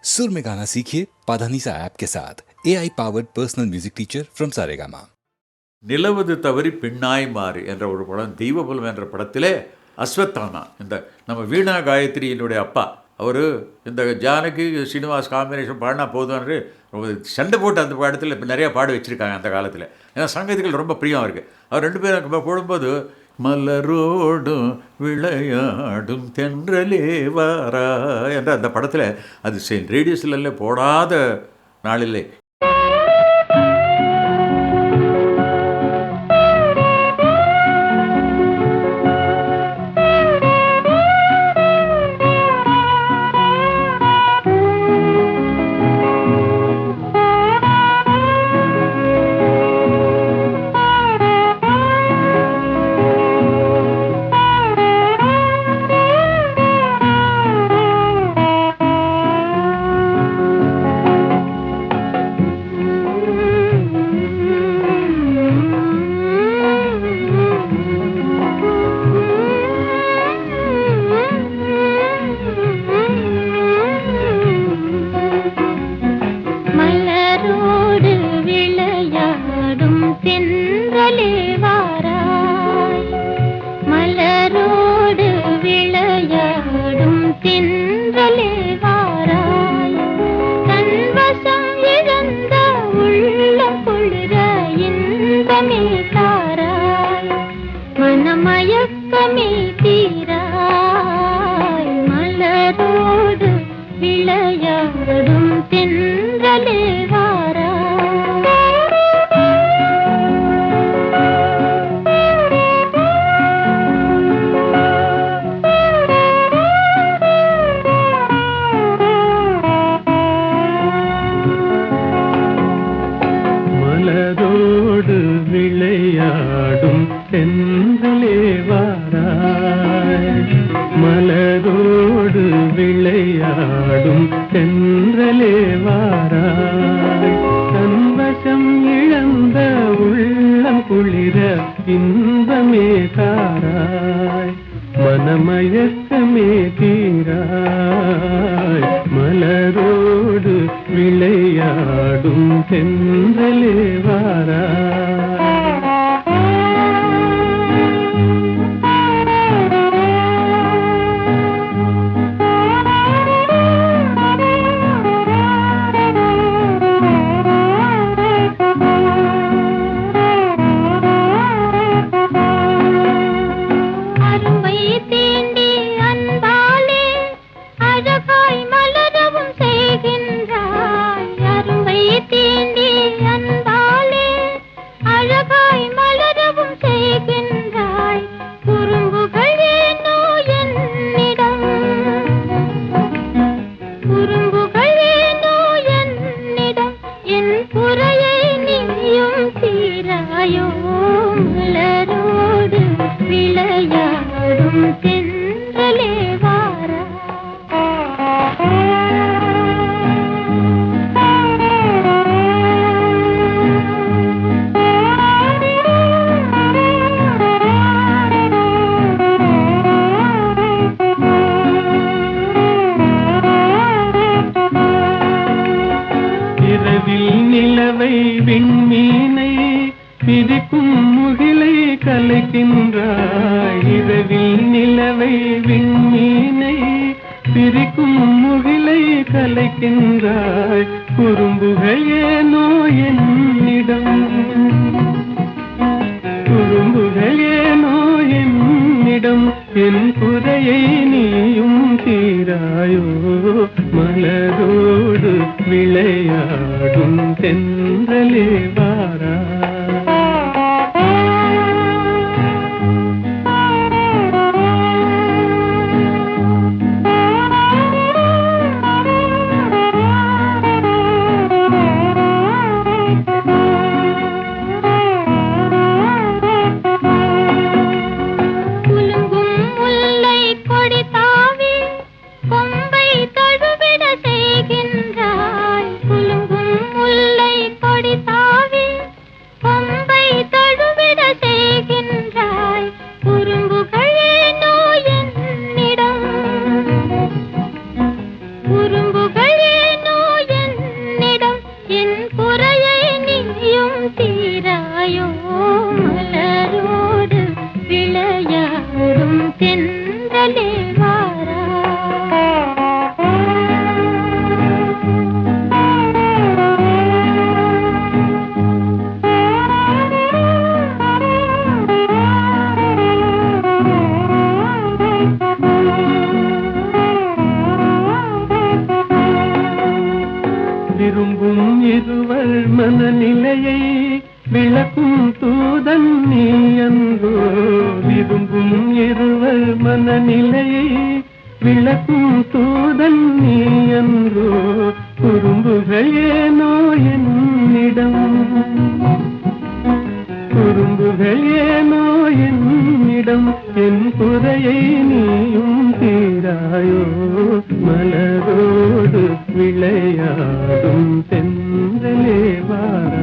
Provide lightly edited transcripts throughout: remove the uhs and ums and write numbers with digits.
सुर में गाना सीखिए पाधानीसा ऐप के साथ AI powered personal music teacher from Saregama. நிலவது தவறி பெண்ணாய் மாறு என்ற ஒரு படம், தெய்வபுலம் என்ற படத்திலே அஸ்வத்தானா, இந்த நம்ம வீணா காயத்ரியினுடைய அப்பா, அவர் இந்த ஜானகி ஸ்ரீனிவாஸ் காம்பினேஷன் பாடினா போதும்னு சண்டை போட்டு அந்த படத்தில் இப்போ நிறையா பாட வச்சுருக்காங்க அந்த காலத்தில். ஏன்னா சங்கீதங்கள் ரொம்ப பிரியம் இருக்குது. அவர் ரெண்டு பேரும் போடும்போது மலரோடும் விளையாடும் தென்றலே வாரா என்ற அந்த படத்தில் அது ரேடியோஸ்ல போடாத நாளிலே. மலரோடு விளையாடும் தென்றலே வாராய், தன்வசம் இழந்த உள்ளம் குளிர இன்பமே தாராய், மனமயக்கமே தீராய், மலரோடு விளையாடும் தென்றலே வாராய். நிலவை விண்மீனை பிரிக்கும் முகிலை கலைக்கின்றாய், இரவில் நிலவை விண்மீனை பிரிக்கும் முகிலை கலைக்கின்றாய், குறும்புகள் ஏனோ என்னிடம், குறும்புகள் ஏனோ என்னிடம், என் குறையை நீயும் தீராயோ, மலரோடு விளையாடும் தென்றலே வாராய். குலுங்கும் முல்லை கொடி தாவி கொம்பை தடு மனநிலையை விளக்கும் தூதன் நீ அன்றோ. விரும்பும் இருவர் மனநிலையை விளக்கும் தூதன் நீ அன்றோ. குறும்புகள் ஏனோ என்னிடம், குறும்புகள் ஏனோ என்னிடம், என் குறையை நீயும் தீராயோ. மலரோடு விளையாடும் தென்றலே வாரா.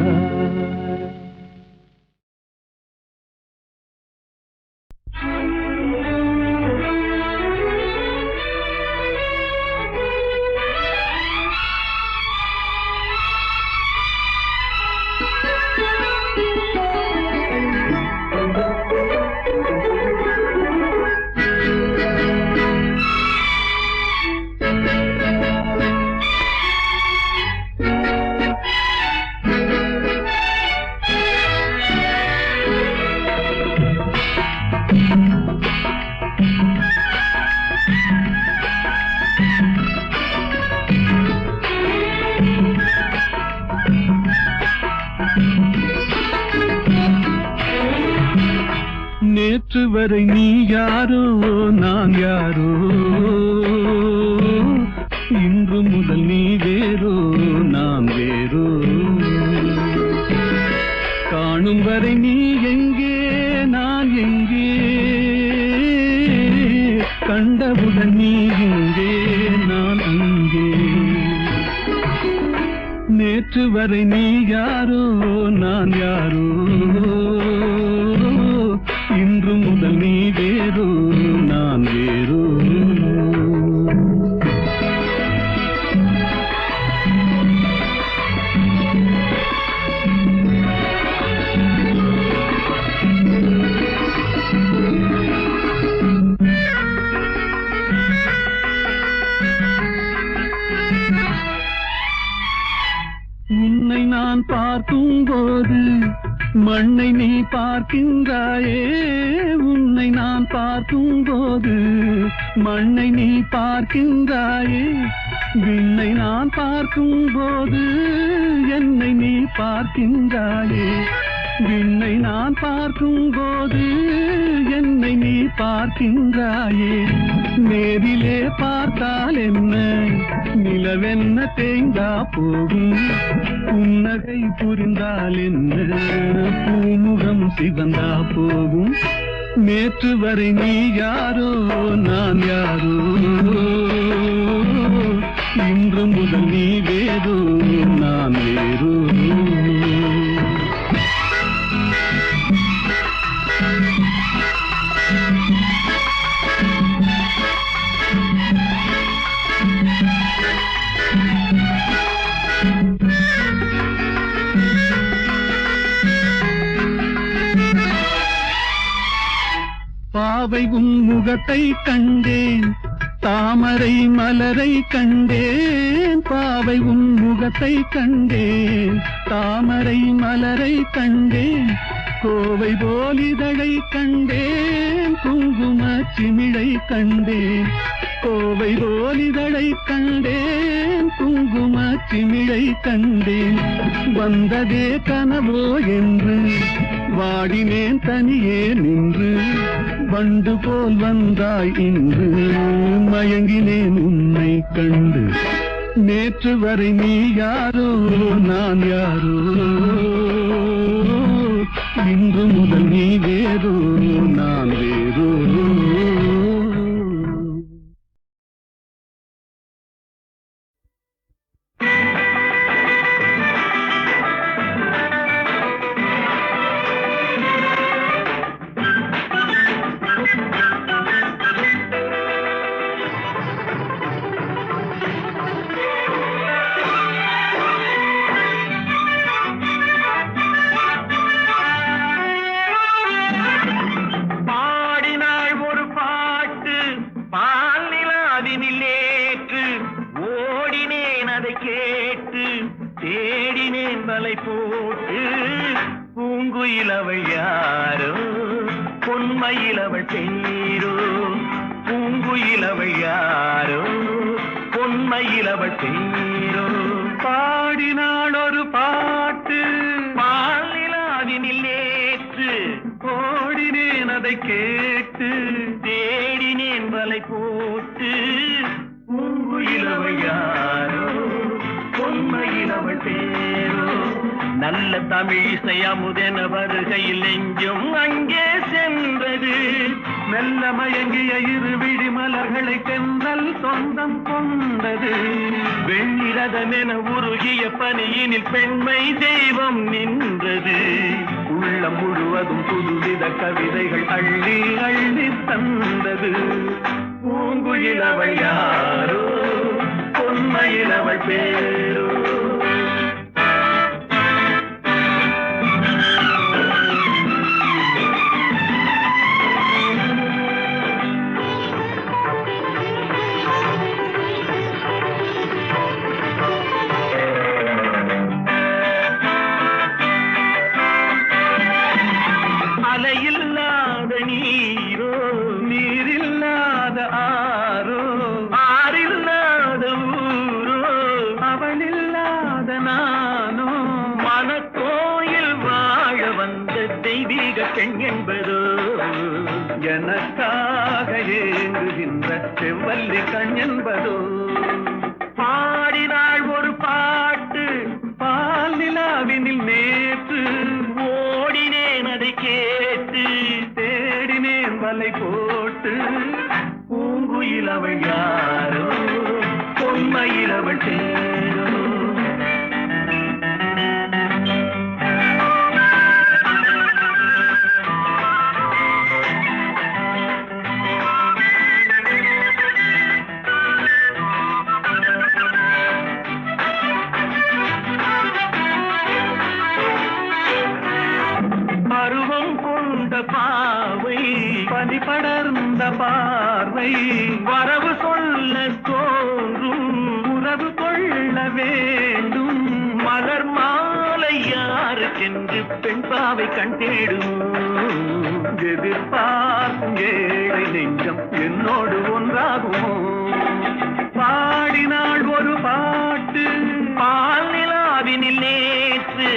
நேற்று வரை நீ யாரோ நான் யாரோ, இன்று முதல் நீ வேறோ நான் வேறோ. காணும் வரை நீ எங்கே நான் எங்கே, கண்டவுடன் நீ இங்கே நான் அங்கே. நேற்று வரை நீ யாரோ நான் யாரோ, இன்று முதல் நீ வேறோ நான் வேறோ. உன்னை நான் பார்க்கும் போது மண்ணை நீ பார்க்கின்றாயே. உன்னை நான் பார்க்கும் போது மண்ணை நீ பார்க்கின்றாயே. விண்ணை நான் பார்க்கும் போது என்னை நீ பார்க்கின்றாயே. விண்ணை நான் பார்க்கும் போது என்னை நீ பார்க்கின்றாயே. நேரிலே பார்த்தால் என்ன, நிலவென்ன தேய்ந்தா போகும். புன்னகை புரிந்தால் என்ன, பூமுகம் சிவந்தா போகும். நேற்று வரை நீ யாரோ நான் யாரோ, இன்று முதல் நீ வேறோ நான் வேறோ. பாவை உன் முகத்தை கண்டேன், தாமரை மலரை கண்டேன். பாவை உன் முகத்தை கண்டேன், தாமரை மலரை கண்டேன். கோவை போல் இதழை கண்டேன், குங்கும சிமிழை கண்டேன். கோவை போல் இதழை கண்டேன், குங்கும சிமிழை கண்டேன். வந்ததே கனவோ என்று வாடினேன் தனியே நின்று. வண்டு போல் வந்தாய் இன்று, மயங்கினேன் உன்னை கண்டு. நேற்று வரை நீ யாரோ நான் யாரோ, இன்று முதல் நீ வேறோ நான் வேறோ. போட்டு பூங்குயிலவள் யாரோ பொன்மயிலவள் தேரோ பூங்குயிலவள் யாரோ பொன்மயிலவள் தேரோ பாடினாள் ஒரு பாட்டு அதை கேட்டு தேடினேன் வலை போட்டு பூங்குயிலவள் யாரோ பொன்மையிலவள் பேரோ நல்ல தமிழிசை அமுதென வருகையில் நெஞ்சும் அங்கே சென்றது மெல்ல மயங்கிய இருவிழி மலர்களை தென்றல் சொந்தம் கொண்டது வெண்ணிரதமென உருகிய பனியினில் பெண்மை தெய்வம் நின்றது உள்ளம் முழுவதும் புதுவித கவிதைகள் அள்ளி அள்ளி தந்தது பூங்குயிலவள் யாரோ பொன்மையிலவள் பேரோ அலையில்லாத நீரோ நீரில்லாத ஆரோ ஆறில்லாத ஊரோ அவளில்லாத நானோ மனக்கோயில் வாழ வந்த தெய்வீக பெண் என்பதோ எனக்காக ஏங்குகின்ற செவ்வல்லி கண் என்பதோ பாடினாள் ஒரு பாட்டு பால் நிலாவினில் நேற்று ஓடினேன் அதை கேட்டு தேடினேன் வலை போட்டு பூங்குயிலவள் யாரோ பொன்மையிலவள் தேரோ பருவம் கொண்ட பாவை பனி படர்ந்த பார்வை வரவு சொல்ல தோன்றும் உறவு கொள்ள வேண்டும் மலர் மாலை யாருக்கென்று பெண் பாவை கண் தேடும் எதிர்பார்க்கும் ஏழை நெஞ்சம் என்னோடு ஒன்றாகுமோ பாடினாள் ஒரு பாட்டு பால் நிலாவினில் நேற்று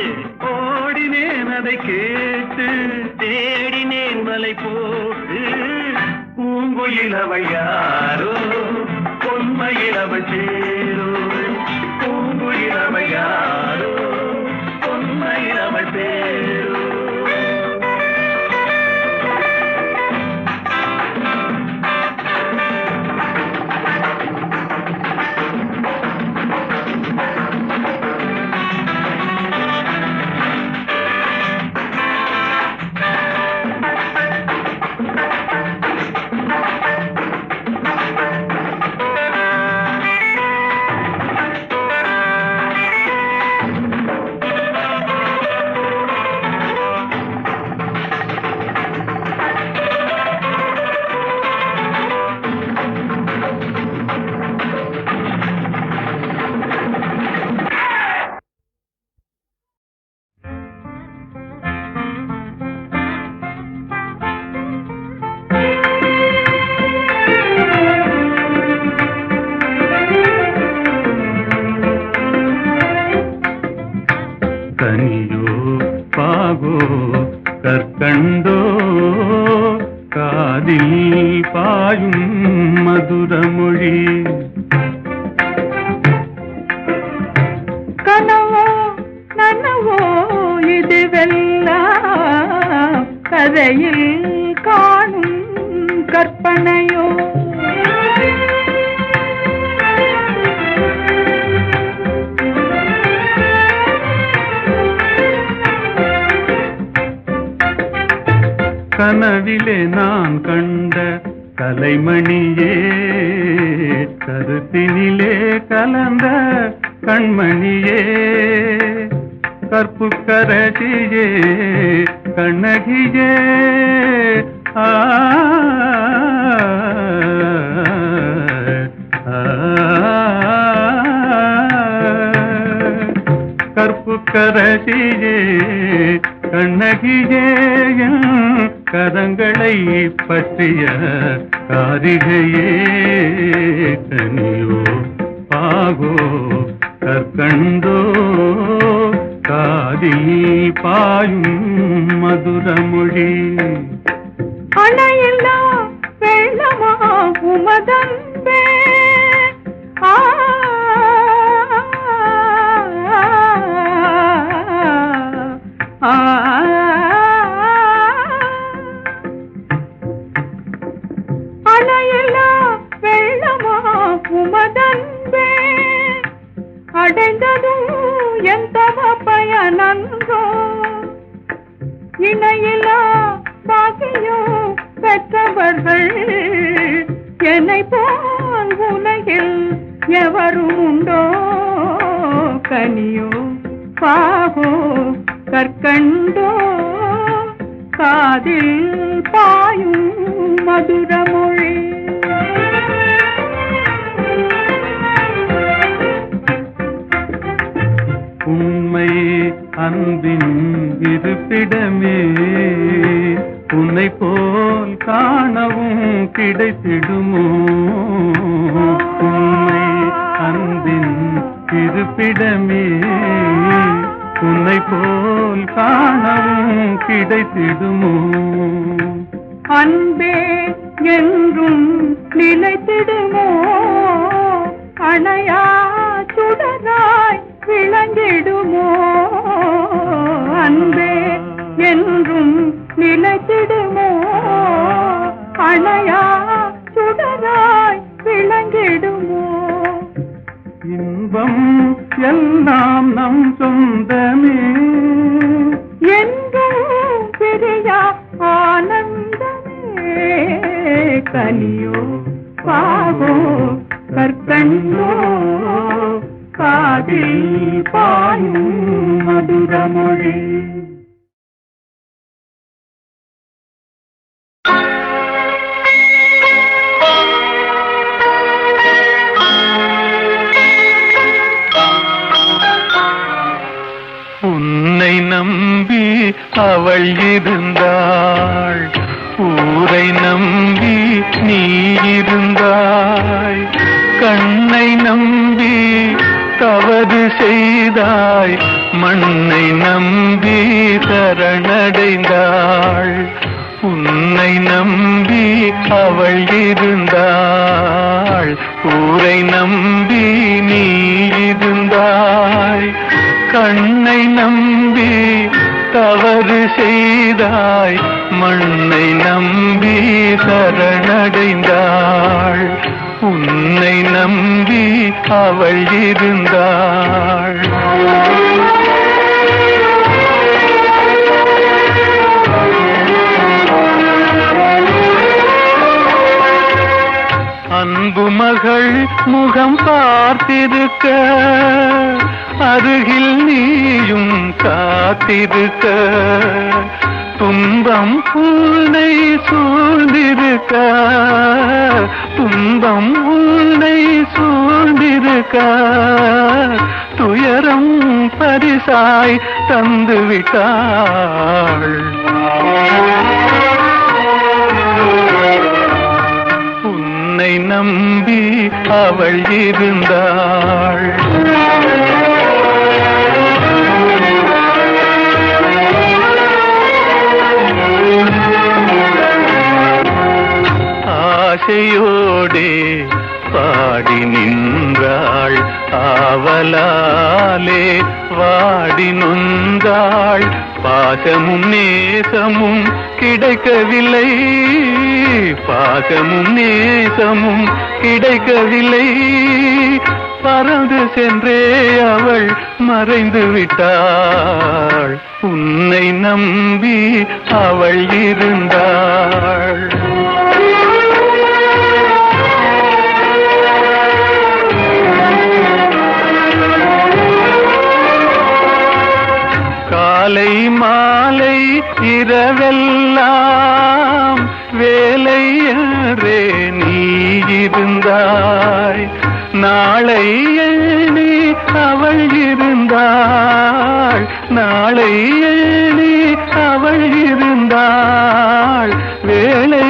ஓடினேன் அதை கேட்டு தேடினேன் வலை போட்டு பூங்குயிலவள் யாரோ பொன்மையிலவள் சேரோ பூங்குயிலவள் யாரோ பொன்மையிலவள் பேரோ கனியோ பாகோ கற்கண்டோ காதில் பாயும் மதுரமொழி கனவோ நனவோ இதுவெல்லாம் கதையில் காணும் கற்பனையோ கனவிலே நான் கண்ட கலைமணியே கருத்தினிலே கலந்த கண்மணியே கற்புக்கரசியே கண்ணகியே ஆ கற்புக்கரசியே கண்ணகியே கரங்களை பற்றிய காரிகையே கனியோ பாகோ கற்கண்டோ காதில் பாயும் மதுரமொழி அணையில்லா வெள்ளமா உமதன்பே ஆ அணையில்லா வெள்ளமா உமதன்பே அடைந்ததும் எந்த பயனன்றோ இணையில்லா பாக்கியம் பெற்றவர்கள் என்னை போல் உலகில் எவரும் உண்டோ கனியோ பாகோ கற்கண்டோ காதில் பாயும் மதுரமொழி உண்மை அன்பின் இருப்பிடமே உன்னை போல் காணவும் கிடைத்திடுமோ உண்மை அன்பின் இருப்பிடமே உன்னை போல் காணவும் கிடைத்திடுமோ அன்பே என்றும் நிலைத்திடுமோ அணையா சுடராய் விளங்கிடுமோ அன்பே என்றும் நிலைத்திடுமோ அணையா சுடராய் விளங்கிடுமோ இன்பம் எல்லாம் நம் சொந்தமே என்றும் பிரியா ஆனந்தமே கனியோ பாகோ கற்கண்டோ காதில் பாயும் மதுரமொழி உன்னை நம்பி அவள் இருந்தாள் ஊரை நம்பி நீ இருந்தாய் கண்ணை நம்பி தவறு செய்தாய் மண்ணை நம்பி சரணடைந்தாள் உன்னை நம்பி அவள் இருந்தாள் ஊரை நம்பி நீ இருந்தாய் கண்ணை நம்பி தவறு செய்தாய் மண்ணை நம்பி சரணடைந்தாள் உன்னை நம்பி அவள் இருந்தாள் அன்பு மகள் முகம் பார்த்திருக்க அருகில் நீயும் காத்திருக்க துன்பம் உன்னை சூழ்ந்திருக்க துன்பம் உன்னை சூழ்ந்திருக்க துயரம் பரிசாய் தந்து விட்டாள் உன்னை நம்பி அவள் இருந்தாள் ஆசையோடே பாடி நின்றாள் ஆவலாலே வாடி நொந்தாள் பாசமும் நேசமும் கிடைக்கவில்லை பாசமும் நேசமும் கிடைக்கவில்லை பறந்து சென்றே அவள் மறைந்து விட்டாள் உன்னை நம்பி அவள் இருந்தாள் காலை மாலை இரவெல்லாம் வேலையறே நீ இருந்தாய் நாளை எண்ணி அவள் இருந்தாள் நாளை எண்ணி அவள் இருந்தாள் வேலை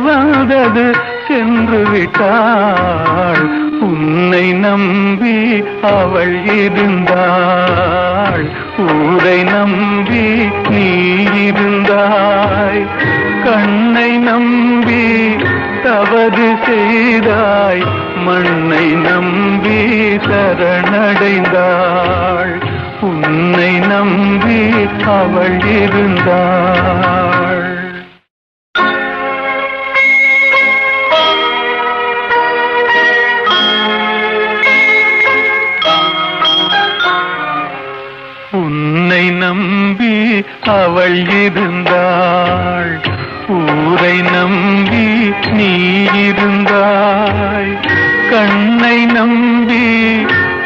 வந்தது சென்று விட்டாள் உன்னை நம்பி அவள் இருந்தாள் ஊரை நம்பி நீ இருந்தாய் கண்ணை நம்பி தவறு செய்தாய், மண்ணை நம்பி சரணடைந்தாள். உன்னை நம்பி அவள் இருந்தாள். உன்னை நம்பி அவள் இருந்தாள். ஊரை நம்பி நீ இருந்தாய். கண்ணை நம்பி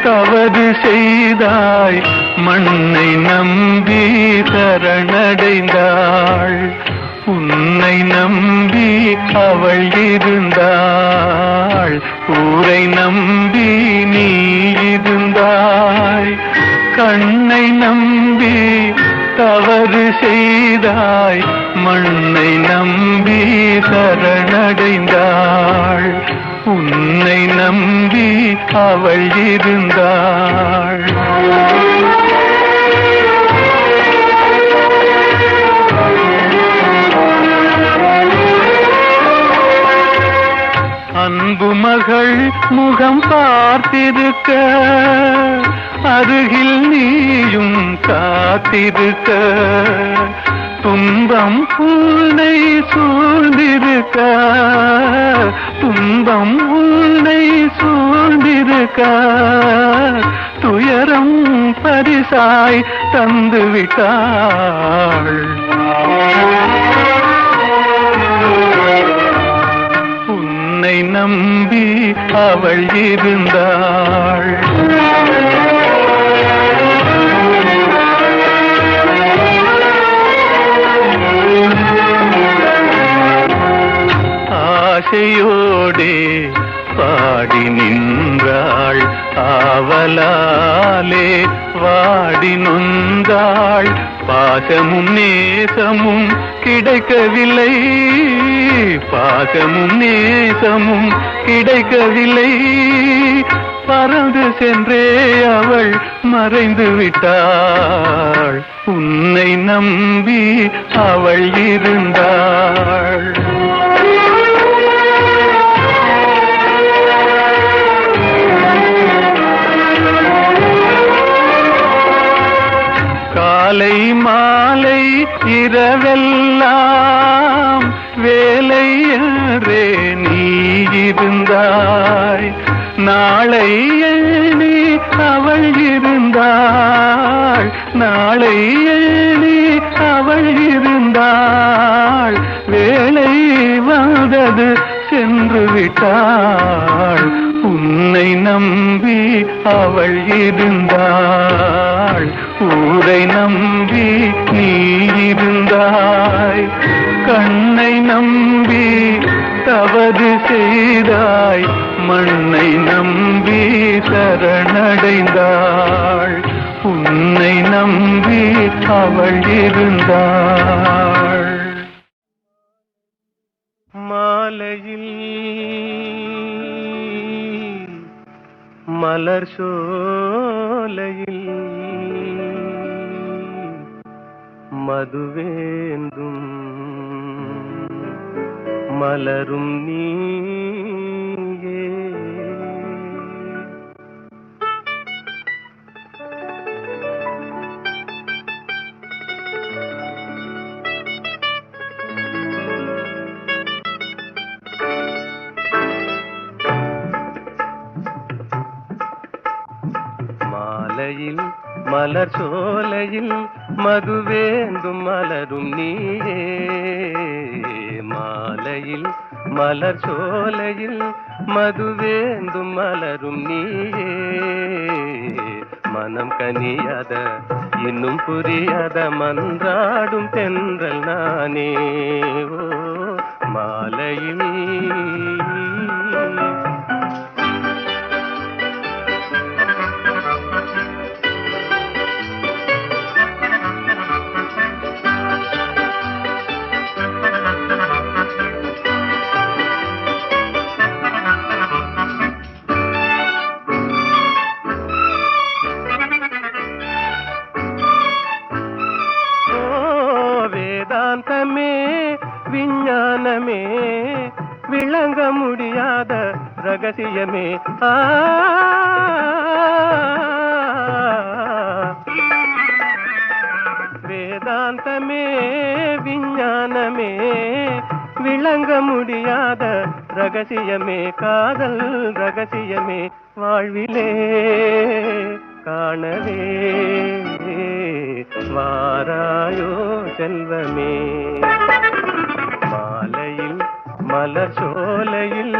தவறு செய்தாய், மண்ணை நம்பி சரணடைந்தாள். உன்னை நம்பி அவள் இருந்தாள். ஊரை நம்பி நீ இருந்தாய். கண்ணை நம்பி தவறு செய்தாய், மண்ணை நம்பி சரணடைந்தாள். உன்னை நம்பி அவள் இருந்தாள். அன்பு மகள் முகம் பார்த்திருக்க, அருகில் நீயும் காத்திருக்க. துன்பம் உன்னை சூழ்ந்திருக்க, துன்பம் உன்னை சூழ்ந்திருக்க. துயரம் பரிசாய் தந்து விட்டாள். உன்னை நம்பி அவள் இருந்தாள். ஆசையோடே பாடி நின்றாள், ஆவலாலே வாடி நொந்தாள். பாசமும் நேசமும் கிடைக்கவில்லை, பாசமும் நேசமும் கிடைக்கவில்லை. பறந்து சென்றே அவள் மறைந்து விட்டாள். உன்னை நம்பி அவள் இருந்தாள். காலை மாலை இரவெல்லாம் வேலை என்றே நீ இருந்தாய். நாளை எண்ணி அவள் இருந்தாள். நாளை எண்ணி அவள் இருந்தாள். வேலை வந்தது சென்று விட்டாள். உன்னை நம்பி அவள் இருந்தாள். ஊரை நம்பி நீ இருந்தாய். கண்ணை நம்பி தவறு செய்தாய், மண்ணை நம்பி சரணடைந்தாள். உன்னை நம்பி அவள் இருந்தாள். மாலையில் மலர் சோலையில் மதுவேந்தும் மலரும் நீயே. மாலையில் மலர் சோலையில் மதுவேந்தும் மலரும் நீயே. மாலையில் மலர் சோலையில் மதுவேந்தும் மலரும் நீயே. மனம் கனியாத இன்னும் புரியாத மன்றாடும் தென்றல் நானே. ஓ மாலையில் விஞ்ஞானமே விளங்க முடியாத ரகசியமே வேதாந்தமே விஞ்ஞானமே விளங்க முடியாத ரகசியமே காதல் ரகசியமே வாழ்விலே காணவே வாராயோ செல்வமே மாலையில் மலர் சோலையில்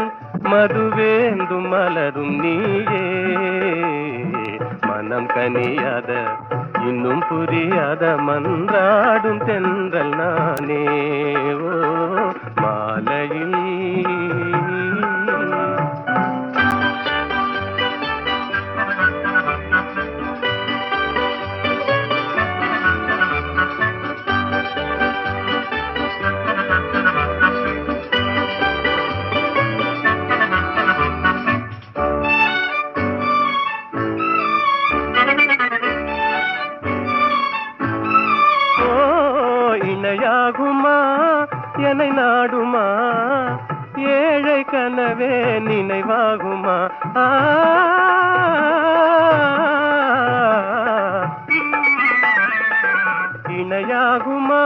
மதுவேந்தும் மலரும் நீயே மனம் கனியாத இன்னும் புரியாத மன்றாடும் தென்றல் நானே ஓ மாலையில் இணையாகுமா என்னை நாடுமா ஏழை கனவே நினைவாகுமா இணையாகுமா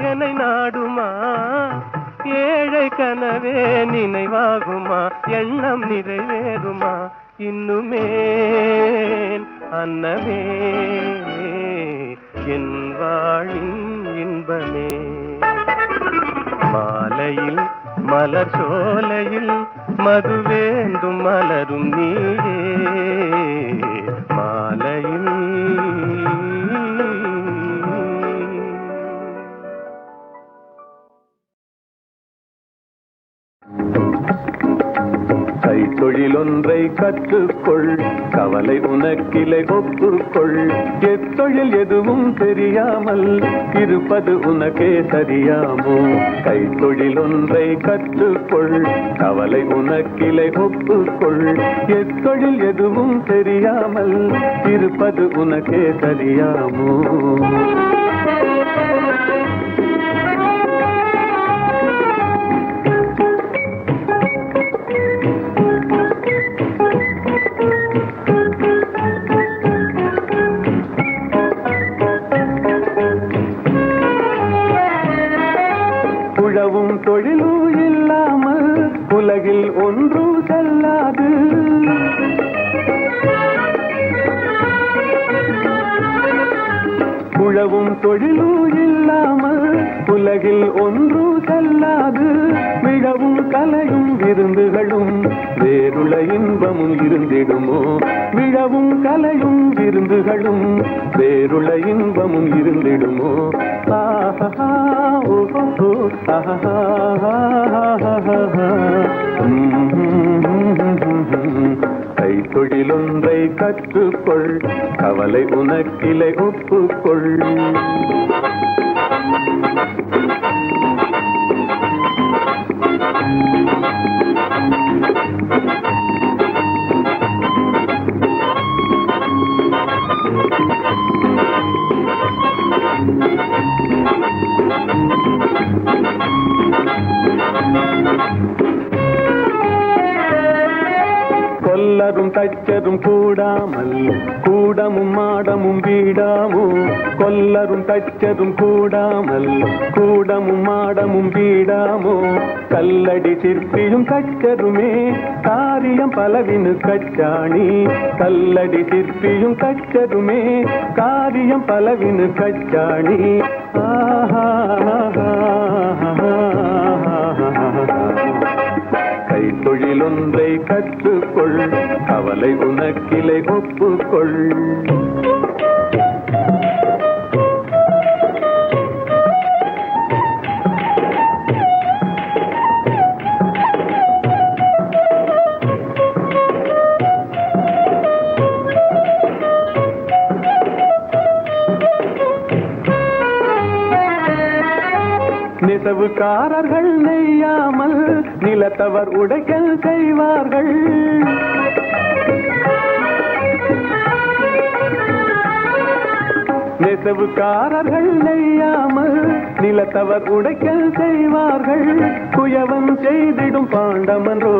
என்னை நாடுமா ஏழை கனவே நினைவாகுமா எண்ணம் நிறைவேறுமா இன்னுமே அன்னமே என் வாழின் இன்பமே மாலையில் மலர் சோலையில் மதுவேந்தும் மலரும் நீயே மாலையில் கைத்தொழிலொன்றை கற்றுக்கொள் கவலை உனக்கிலை ஒப்புக்கொள் எத்தொழில் எதுவும் தெரியாமல் இருப்பது உனக்கே சரியாமோ கைத்தொழிலொன்றை கற்றுக்கொள் கவலை உனக்கிலை ஒப்புக்கொள் எத்தொழில் எதுவும் தெரியாமல் இருப்பது உனக்கே சரியாமோ உழவும் தொழிலும் இல்லாமல் உலகில் ஒன்று செல்லாது உழவும் தொழிலும் இல்லாமல் உலகில் ஒன்று செல்லாது விழவும் கலையும் விருந்துகளும் வேறுள்ள இன்பமும் இருந்திடுமோ விழவும் கலையும் விருந்துகளும் வேறுள்ள இன்பமும் இருந்திடுமோ ஆஹா ஓஹோ ஆஹா கைத்தொழிலொன்றை கற்றுக்கொள் கவலை உனக்கிலை ஒப்புக்கொள் கொல்லரும் தச்சரும் கூடாமல் கூடமும் மாடமும் வீடாமோ கொல்லரும் தச்சரும் கூடாமல் கூடமும் மாடமும் வீடாமோ கல்லடி சிற்பியும் தச்சருமே காரியம் பலவினு கச்சாணி கல்லடி சிற்பியும் தச்சருமே காரியம் பலவினு கச்சாணி கைத்தொழிலொன்றை கற்றுக்கொள் கவலை உனக்கிலை ஒப்புக்கொள் நெசவுக்காரர்கள் நெய்யாமல் நிலத்தவர் உடைக்கல் செய்வார்கள் நெசவுக்காரர்கள் நெய்யாமல் நிலத்தவர் உடைக்கல் செய்வார்கள். குயவன் செய்திடும் பாண்டமன்றோ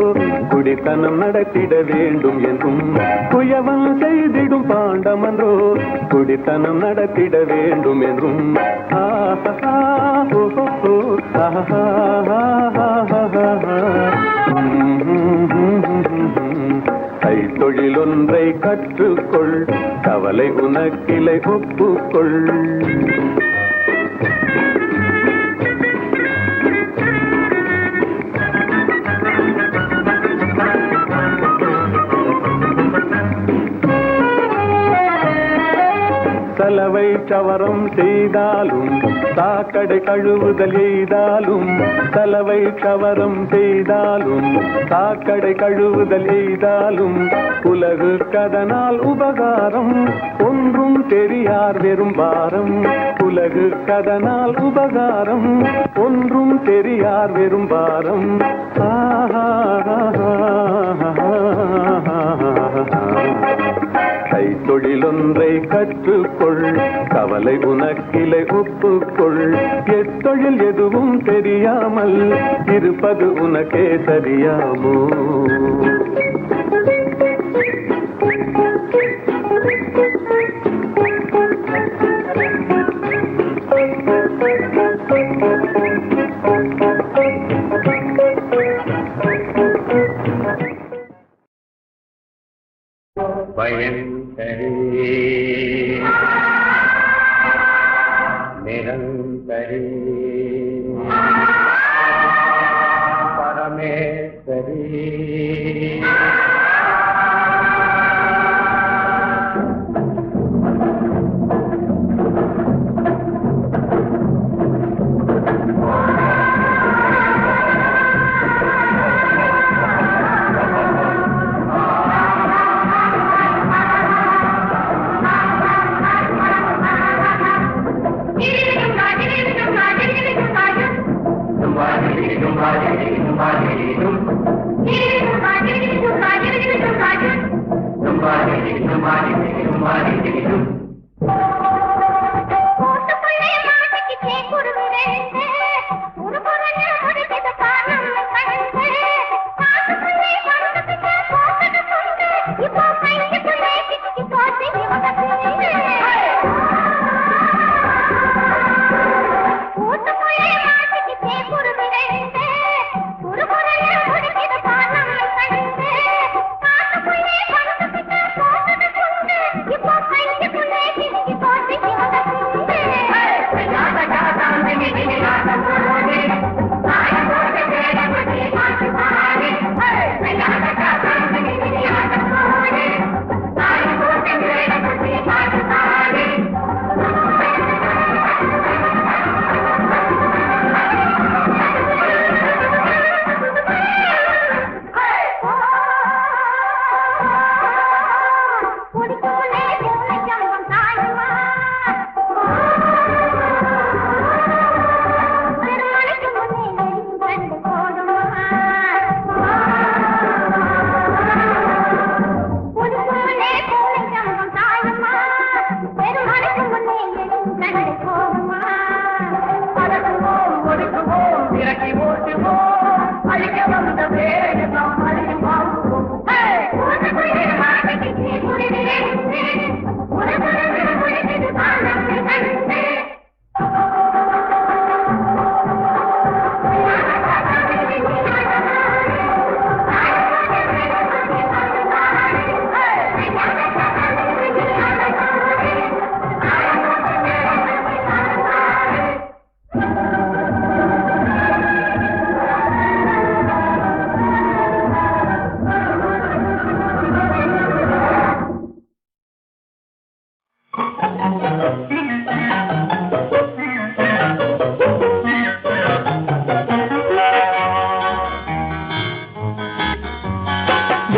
குடித்தனம் நடத்திட வேண்டும் என்றும். குயவன் செய்திடும் பாண்டமன்றோ குடித்தனம் நடத்திட வேண்டும் என்றும். கைத்தொழில் ஒன்றை கற்றுக்கொள், கவலை உனக்கிலை ஒப்புக்கொள். சலவை சவரம் செய்தாலும் சாக்கடை கழுவுதல் எய்தாலும். சலவை சவரம் செய்தாலும் சாக்கடை கழுவுதல் எய்தாலும் உலகு கதனால் உபகாரம் ஒன்றும் தெரியார் வெறும் பாரம். உலகு கதனால் உபகாரம் ஒன்றும் தெரியார் வெறும் பாரம். கைத்தொழில் ஒன்றை கற்றுக்கொள், கவலை உனக்கிலை ஒப்புக்கொள். எத்தொழில் எதுவும் தெரியாமல் இருப்பது உனக்கே சரியாமோ? பயங்கரே நிரந்தரே பரமேஸ்வரி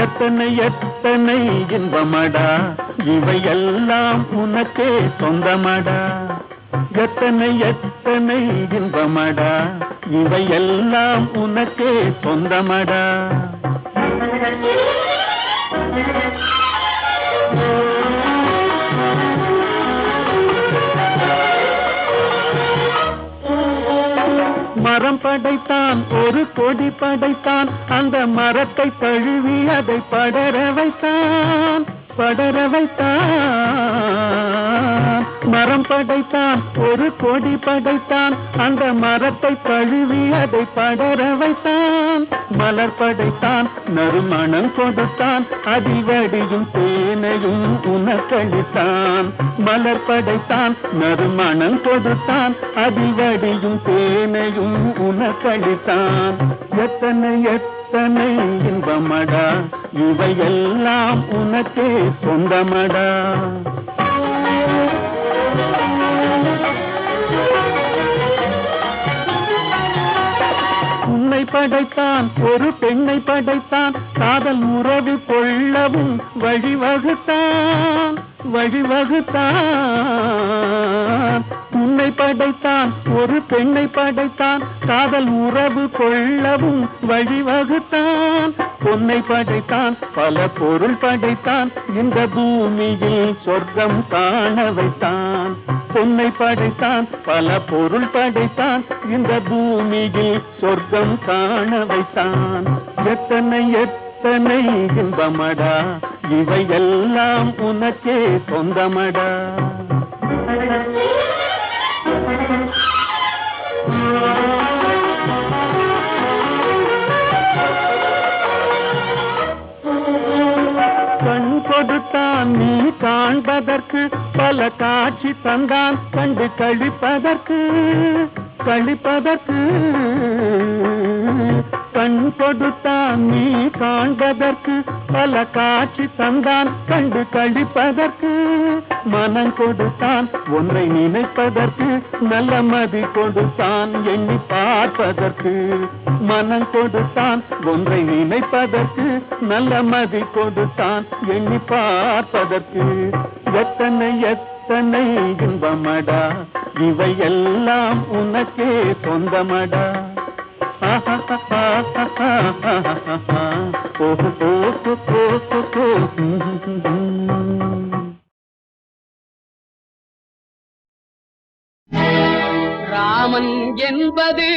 எத்தனை எத்தனை இன்பமடா இவையெல்லாம் உனக்கே சொந்தமடா. எத்தனை எத்தனை இன்பமடா இவையெல்லாம் உனக்கே சொந்தமடா. படைத்தான் ஒரு கொடி படைத்தான் அந்த மரத்தை தழுவி அதை படர வைத்தான் மரம் படைத்தான் ஒரு கொடி படைத்தான் அந்த மரத்தை தழுவி அதை படர வைத்தான் மலர் படைத்தான் நறுமணம் கொடுத்தான் அதிவடியும் தேனையும் உனக்களித்தான் மலர் படைத்தான் நறுமணம் கொடுத்தான் அதிவடியும் தேனையும் உனக்களித்தான் எத்தனை எத்தனை இன்பமடா இவையெல்லாம் உனக்கே சொந்தமடா உன்னை படைத்தான் ஒரு பெண்ணை படைத்தான் காதல் உறவு கொள்ளவும் வழிவகுத்தான் உன்னை படைத்தான் ஒரு பெண்ணை படைத்தான் காதல் உறவு கொள்ளவும் வழிவகுத்தான் பொன்னை படைத்தான் பல பொருள் படைத்தான் இந்த பூமியில் சொர்க்கம் காண வைத்தான் பொன்னை படைத்தான் பல பொருள் படைத்தான் இந்த பூமியில் சொர்க்கம் காண வைத்தான் எத்தனை எத்தனை இன்பமடா இவையெல்லாம் உனக்கே சொந்தமடா கண் கொடுத்தான் நீ காண்பதற்கு பல காட்சி தந்தான் கண்டு கழிப்பதற்கு கண் கொடுத்தான் நீ காண்பதற்கு பல காட்சி தந்தான் கண்டு கழிப்பதற்கு மனம் கொடுத்தான் ஒன்றை நினைப்பதற்கு நல்ல மதி கொடுத்தான் எண்ணி பார்ப்பதற்கு மனம் கொடுத்தான் ஒன்றை நினைப்பதற்கு நல்ல மதி கொடுத்தான் எண்ணி பார்ப்பதற்கு எத்தனை எத்தனை இன்பமடா இவையெல்லாம் உனக்கே சொந்தமடா ராமன் என்பது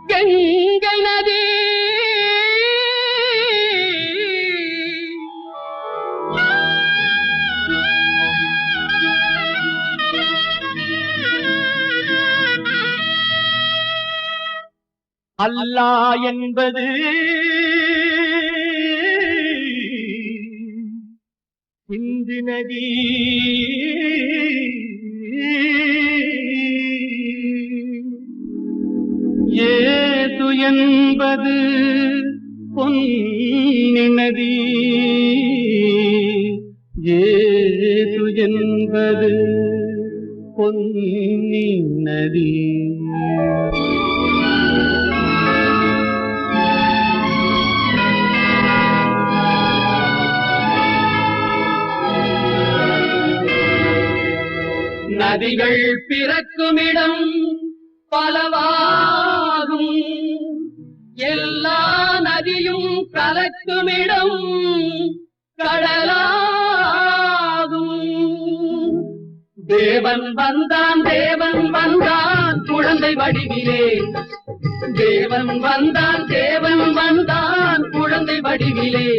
கங்கை நதி அல்லாஹ் என்பது சிந்து நதி ஏது என்பது பொன்னி நதி ஏது என்பது பொன்னி நதி நதிகள் பிறக்குமிடம் பலவாகும் எல்லா நதியும் கலக்குமிடம் கடலாகும் தேவன் வந்தான் குழந்தை வடிவிலே தேவன் வந்தான் குழந்தை வடிவிலே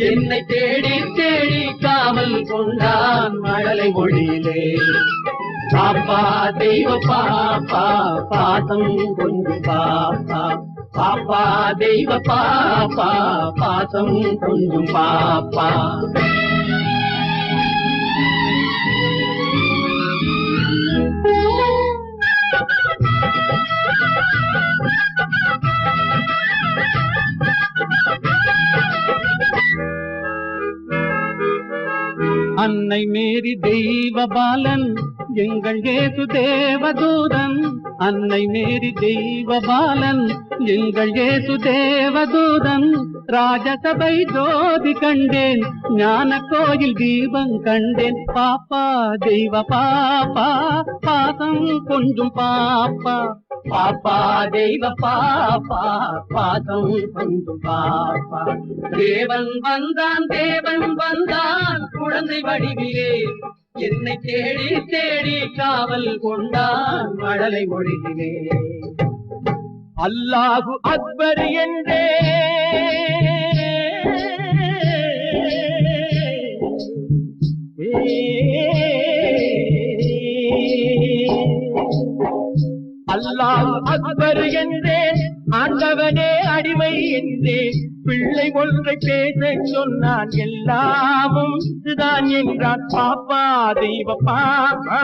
என்னை தேடி தேடி காவல் கொண்டான் மழலை மொழியிலே பாப்பா தெய்வ பாப்பா பாசம் கொஞ்சம் பாப்பா பாப்பா தெய்வ பாப்பா பாசம் கொஞ்சம் பாப்பா அன்னை மேரி தெய்வ பாலன் எங்கள் இயேசு தேவதூதன் அன்னை மேரி தெய்வ பாலன் எங்கள் இயேசு தேவதூதன் ராஜசபை ஜோதி கண்டேன் ஞான கோயில் தீபம் கண்டேன் பாப்பா தெய்வ பாப்பா பாசம் கொஞ்சம் பாப்பா பாப்பா தெய்வ பாப்பா பாசம் கொஞ்சம் பாப்பா தேவன் வந்தான் குழந்தை வடிவிலே என்னை தேடி தேடி காவல் கொண்டான் மழலை மொழியிலே அல்லாஹு அக்பர் என்றே அல்லாஹு அக்பர் என்றேன், ஆண்டவனே அடிமை என்றேன். பிள்ளை ஒன்றை பேச சொன்னான், எல்லாமும் இதுதான் என்றான். பாப்பா தெய்வ பாப்பா,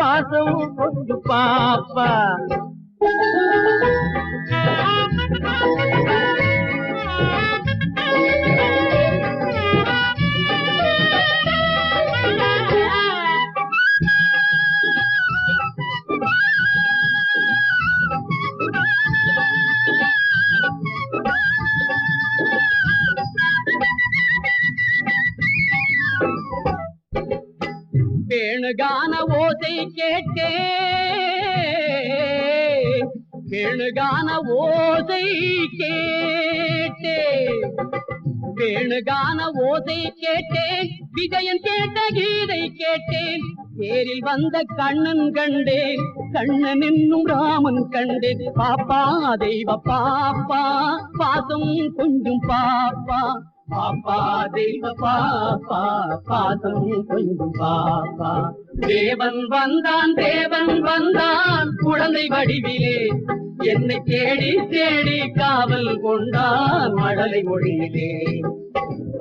பாசம் கொண்டு பாப்பா. வேணுகான ஓசை கேட்டேன், வேணுகான ஓசை கேட்டேன், வேணுகான ஓசை கேட்டேன். விஜயன் கேட்ட கீதை கேட்டேன். தேரில் வந்த கண்ணன் கண்டேன், கண்ணன் என்னும் ராமன் கண்டேன். பாப்பா தெய்வ பாப்பா, பாசம் கொஞ்சம் பாப்பா. பாப்பா தெய்வ பாப்பா, பாசம் கொஞ்சம் பாப்பா. தேவன் வந்தான், தேவன் வந்தான் குழந்தை வடிவிலே. என்னை தேடி தேடி காவல் கொண்டான் மழலை மொழியிலே.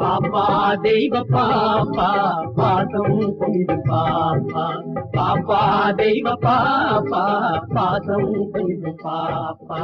பாப்பா தெய்வ பாப்பா, பாசம் கொஞ்சம் பாப்பா. பாப்பா தெய்வ பாப்பா, பாசம் கொஞ்சம் பாப்பா.